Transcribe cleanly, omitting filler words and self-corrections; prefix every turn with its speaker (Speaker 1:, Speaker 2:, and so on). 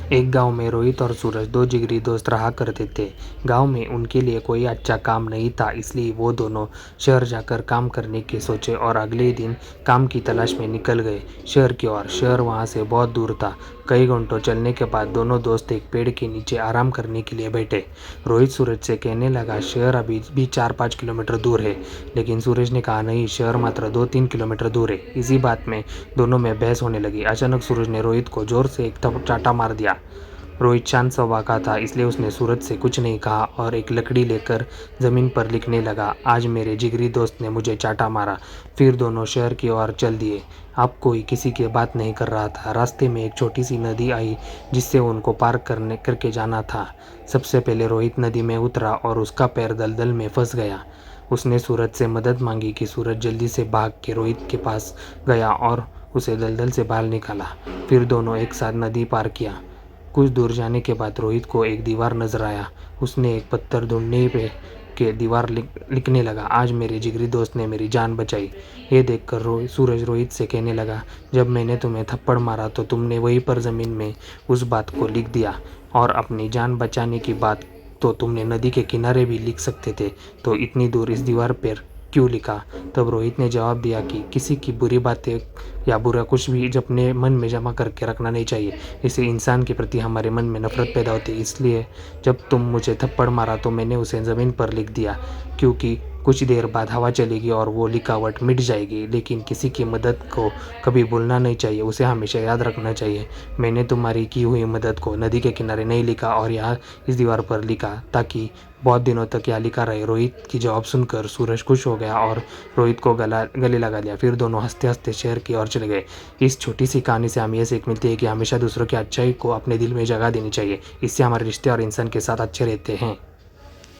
Speaker 1: एक गांव में रोहित और सूरज दो जिगरी दोस्त रहा करते थे। गांव में उनके लिए कोई अच्छा काम नहीं था, इसलिए वो दोनों शहर जाकर काम करने की सोचे और अगले ही दिन काम की तलाश में निकल गए शहर की ओर। शहर वहां से बहुत दूर था। कई घंटों चलने के बाद दोनों दोस्त एक पेड़ के नीचे आराम करने के लिए बैठे। रोहित सूरज से कहने लगा, शहर अभी भी 4-5 किलोमीटर दूर है। लेकिन सूरज ने कहा, नहीं, शहर मात्र 2-3 किलोमीटर दूर है। इसी बात में दोनों में बहस होने लगी। अचानक सूरज ने रोहित को जोर से एक चाटा मार दिया। रोहित शांत स्वभाव का था, इसलिए उसने सूरज से कुछ नहीं कहा और एक लकड़ी लेकर जमीन पर लिखने लगा, आज मेरे जिगरी दोस्त ने मुझे चाटा मारा। फिर दोनों शहर की ओर चल दिए। अब कोई किसी की बात नहीं कर रहा था। रास्ते में एक छोटी सी नदी आई जिससे उनको पार करके जाना था। सबसे पहले रोहित नदी में उतरा और उसका पैर दलदल में फंस गया। उसने सूरज से मदद मांगी कि सूरज जल्दी से भाग के रोहित के पास गया और उसे दलदल से बाहर निकाला। फिर दोनों एक साथ नदी पार किया। कुछ दूर जाने के बाद रोहित को एक दीवार नजर आया। उसने एक पत्थर ढूंढने पे के दीवार लिखने लगा, आज मेरे जिगरी दोस्त ने मेरी जान बचाई। ये देखकर सूरज रोहित से कहने लगा, जब मैंने तुम्हें थप्पड़ मारा तो तुमने वहीं पर ज़मीन में उस बात को लिख दिया, और अपनी जान बचाने की बात तो तुमने नदी के किनारे भी लिख सकते थे, तो इतनी दूर इस दीवार पर क्यों लिखा? तब रोहित ने जवाब दिया कि किसी की बुरी बातें या बुरा कुछ भी अपने मन में जमा करके रखना नहीं चाहिए। इससे इंसान के प्रति हमारे मन में नफरत पैदा होती है। इसलिए जब तुम मुझे थप्पड़ मारा तो मैंने उसे ज़मीन पर लिख दिया, क्योंकि कुछ देर बाद हवा चलेगी और वो लिखावट मिट जाएगी। लेकिन किसी की मदद को कभी भूलना नहीं चाहिए, उसे हमेशा याद रखना चाहिए। मैंने तुम्हारी की हुई मदद को नदी के किनारे नहीं लिखा और यहाँ इस दीवार पर लिखा, ताकि बहुत दिनों तक यह लिखा रहे। रोहित की जवाब सुनकर सूरज खुश हो गया और रोहित को गले लगा लिया। फिर दोनों हंसते हंसते शहर की ओर चले गए। इस छोटी सी कहानी से हमें यह सीख मिलती है कि हमेशा दूसरों की अच्छाई को अपने दिल में जगह देनी चाहिए। इससे हमारे रिश्ते और इंसान के साथ अच्छे रहते हैं।